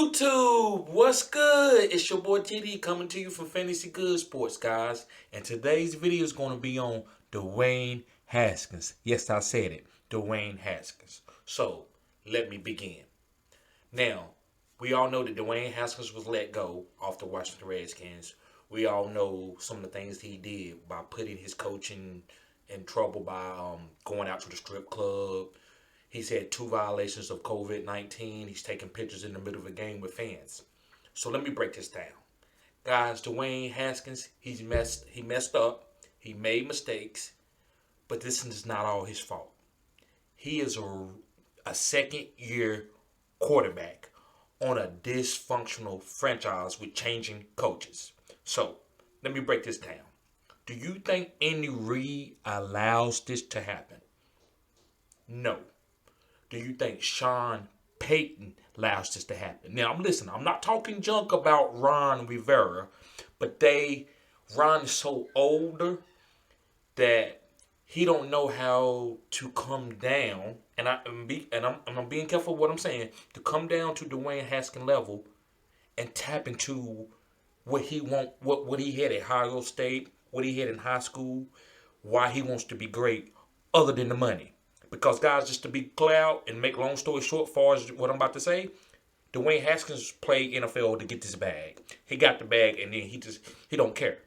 YouTube, what's good? It's your boy TD coming to you from Fantasy Good Sports, guys. And today's video is going to be on Dwayne Haskins. Yes, I said it, Dwayne Haskins. So, let me begin. Now, we all know that Dwayne Haskins was let go off the Washington Redskins. We all know some of the things he did by putting his coaching in trouble by going out to the strip club. He's had 2 violations of COVID-19. He's taking pictures in the middle of a game with fans. So let me break this down. Guys, Dwayne Haskins, he messed up. He made mistakes. But this is not all his fault. He is a second-year quarterback on a dysfunctional franchise with changing coaches. So let me break this down. Do you think Andy Reid allows this to happen? No. Do you think Sean Payton allows this to happen? Now, I'm not talking junk about Ron Rivera, but Ron is so older that he don't know how to come down, and I'm being careful with what I'm saying, to come down to Dwayne Haskins level and tap into what he what he had at Ohio State, what he had in high school, why he wants to be great, other than the money. Because, guys, just to be clear out and make long story short, far as what I'm about to say, Dwayne Haskins played NFL to get this bag. He got the bag, and then he don't care.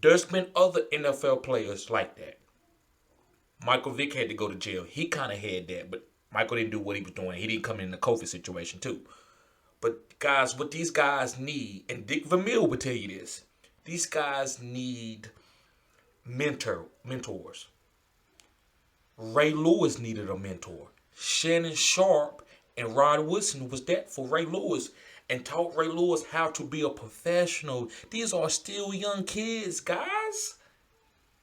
There's been other NFL players like that. Michael Vick had to go to jail. He kind of had that, but Michael didn't do what he was doing. He didn't come in the COVID situation, too. But, guys, what these guys need, and Dick Vermeil would tell you this, these guys need mentors. Ray Lewis needed a mentor. Shannon Sharp and Rod Woodson was that for Ray Lewis and taught Ray Lewis how to be a professional. These are still young kids, guys.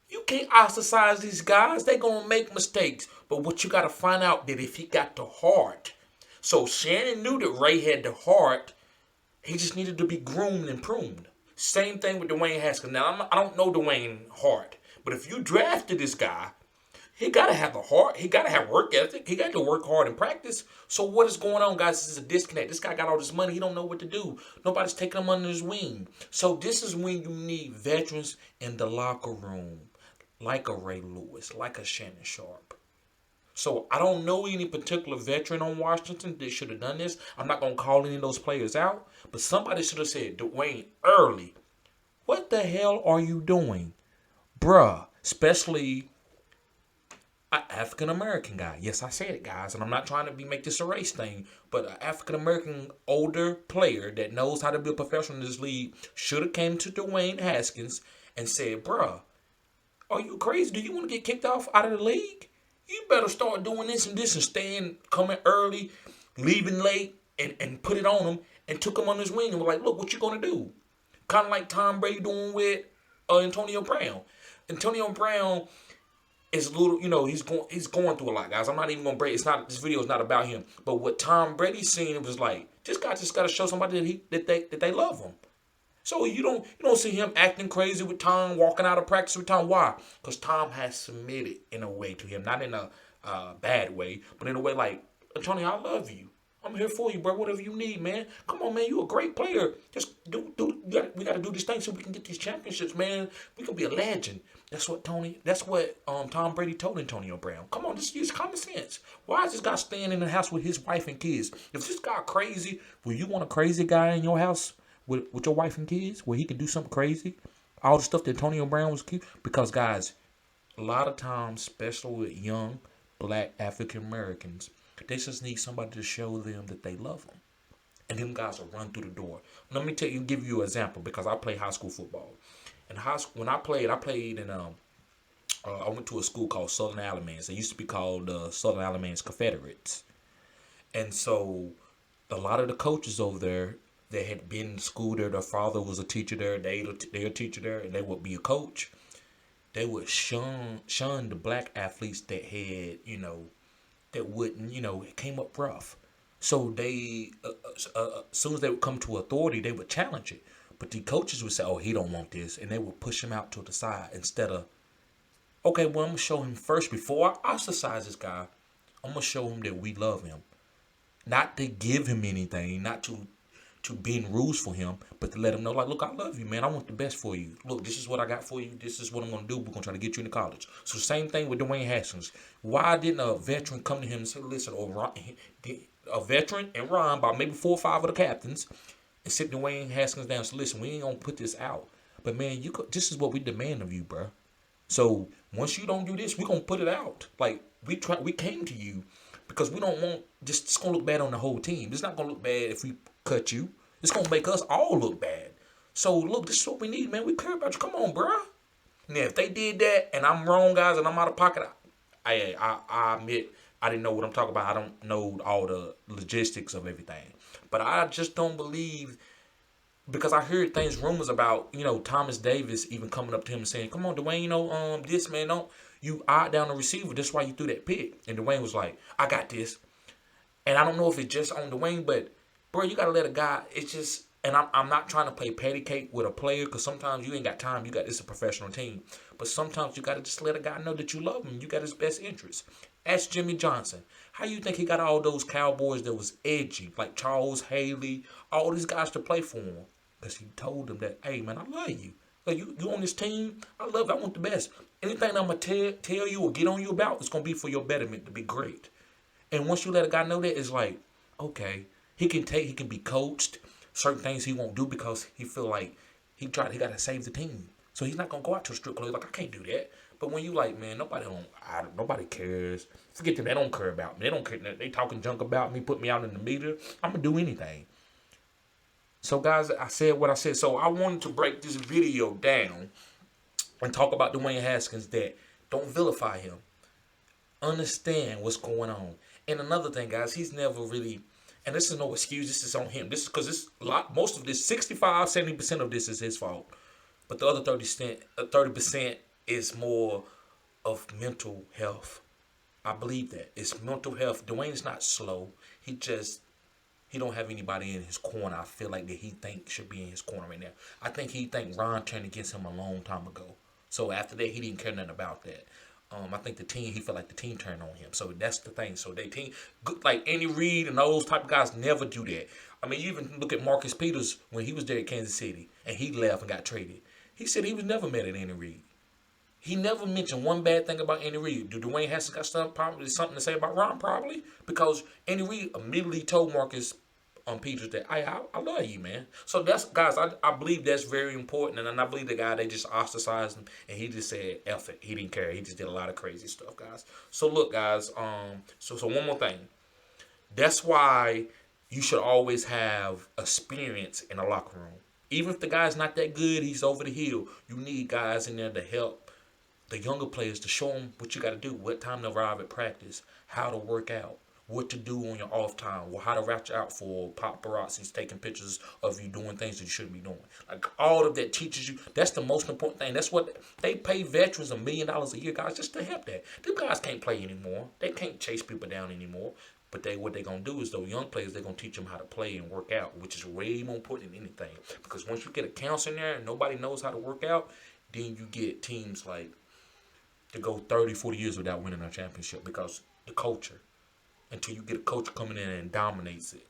You can't ostracize these guys. They're going to make mistakes. But what you got to find out that if he got the heart. So Shannon knew that Ray had the heart. He just needed to be groomed and pruned. Same thing with Dwayne Haskins. Now, I don't know Dwayne Hart. But if you drafted this guy, he got to have a heart. He got to have work ethic. He got to work hard in practice. So what is going on, guys? This is a disconnect. This guy got all this money. He don't know what to do. Nobody's taking him under his wing. So this is when you need veterans in the locker room, like a Ray Lewis, like a Shannon Sharp. So I don't know any particular veteran on Washington that should have done this. I'm not going to call any of those players out. But somebody should have said, Dwayne, early, what the hell are you doing? Bruh, especially African-American guy. Yes, I said it, guys, and I'm not trying to make this a race thing, but an African-American older player that knows how to be a professional in this league should have came to Dwayne Haskins and said, bruh, are you crazy? Do you want to get kicked out of the league? You better start doing this and coming early, leaving late, and put it on him, and took him on his wing and was like, look, what you going to do? Kind of like Tom Brady doing with Antonio Brown. Antonio Brown is a little, he's going through a lot, guys. I'm not even gonna break. This video is not about him. But what Tom Brady's seen, it was like, this guy just gotta show somebody that they love him. So you don't see him acting crazy with Tom, walking out of practice with Tom. Why? Because Tom has submitted in a way to him, not in a bad way, but in a way like, Antonio, I love you. I'm here for you, bro. Whatever you need, man. Come on, man. You a great player. Just we got to do this thing so we can get these championships, man. We can be a legend. That's what Tom Brady told Antonio Brown. Come on, just use common sense. Why is this guy staying in the house with his wife and kids? If this guy crazy, will you want a crazy guy in your house with your wife and kids where he can do something crazy? All the stuff that Antonio Brown was keep. Because, guys, a lot of times, especially with young black African Americans, they just need somebody to show them that they love them. And them guys will run through the door. Let me give you an example because I play high school football. In high school, when I played in I went to a school called Southern Alamance. It used to be called Southern Alamance Confederates. And so a lot of the coaches over there that had been in school there, their father was a teacher there, they're a teacher there, and they would be a coach. They would shun the black athletes that had, that wouldn't, it came up rough. So they, as soon as they would come to authority, they would challenge it. But the coaches would say, oh, he don't want this. And they would push him out to the side instead of, okay, well, I'm going to show him first. Before I ostracize this guy, I'm going to show him that we love him. not to give him anything, not to bend rules for him, but to let him know, like, look, I love you, man. I want the best for you. Look, this is what I got for you. This is what I'm gonna do. We're gonna try to get you into college. So same thing with Dwayne Haskins. Why didn't a veteran come to him and say, listen, or a veteran and Ron, about maybe 4 or 5 of the captains, and sit Dwayne Haskins down and say, listen, we ain't gonna put this out. But man, this is what we demand of you, bro. So once you don't do this, we're gonna put it out. Like we came to you because we don't want this. It's gonna look bad on the whole team. It's not gonna look bad if we cut you. It's gonna make us all look bad. So look, this is what we need, man. We care about you. Come on, bro. Now if they did that and I'm wrong, guys, and I'm out of pocket, I admit I didn't know what I'm talking about. I don't know all the logistics of everything, but I just don't believe. Because I heard rumors about, Thomas Davis even coming up to him and saying, come on, Dwayne, this, man, don't, you eyed down the receiver. That's why you threw that pick. And Dwayne was like, I got this. And I don't know if it's just on Dwayne, but, bro, you got to let a guy, it's just, and I'm not trying to play patty cake with a player because sometimes you ain't got time. It's a professional team. But sometimes you got to just let a guy know that you love him. You got his best interest. Ask Jimmy Johnson. How you think he got all those Cowboys that was edgy, like Charles Haley, all these guys to play for him? Because he told them that, hey, man, I love you. Like, you on this team, I love you. I want the best. Anything I'm going to tell you or get on you about, it's going to be for your betterment to be great. And once you let a guy know that, it's like, okay, he can be coached. Certain things he won't do because he feel like he got to save the team. So he's not going to go out to a strip club. Like, I can't do that. But when you like, man, nobody cares. Forget them. They don't care about me. They don't care. They talking junk about me, put me out in the meter. I'm going to do anything. So, guys, I said what I said. So, I wanted to break this video down and talk about Dwayne Haskins that don't vilify him. Understand what's going on. And another thing, guys, he's never really, and this is no excuse, this is on him. This is because most of this, 65, 70% of this is his fault. But the other 30% is more of mental health. I believe that. It's mental health. Dwayne is not slow. He don't have anybody in his corner. I feel like that he think should be in his corner right now. I think he think Ron turned against him a long time ago. So after that, he didn't care nothing about that. I think he felt like the team turned on him. So that's the thing. So they team, like Andy Reid and those type of guys never do that. I mean, you even look at Marcus Peters when he was there at Kansas City and he left and got traded. He said he was never mad at Andy Reid. He never mentioned one bad thing about Andy Reid. Do Dwayne Haskins got something to say about Ron? Probably. Because Andy Reid immediately told Marcus Peters that I love you, man. So that's, guys, I believe that's very important. And I believe the guy, they just ostracized him and he just said F it. He didn't care. He just did a lot of crazy stuff, guys. So look, guys, so one more thing. That's why you should always have experience in a locker room. Even if the guy's not that good, he's over the hill. You need guys in there to help the younger players, to show them what you got to do, what time to arrive at practice, how to work out, what to do on your off time, or how to watch out for paparazzis taking pictures of you doing things that you shouldn't be doing. Like, all of that teaches you. That's the most important thing. That's what they pay veterans $1 million a year, guys, just to help that. Them guys can't play anymore. They can't chase people down anymore. But what they're going to do is, those young players, they're going to teach them how to play and work out, which is way more important than anything. Because once you get a counselor in there and nobody knows how to work out, then you get teams like to go 30, 40 years without winning a championship, because the culture, until you get a coach coming in and dominates it.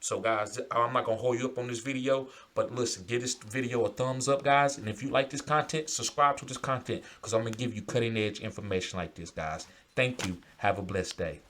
So, guys, I'm not going to hold you up on this video, but listen, give this video a thumbs up, guys. And if you like this content, subscribe to this content, because I'm going to give you cutting-edge information like this, guys. Thank you. Have a blessed day.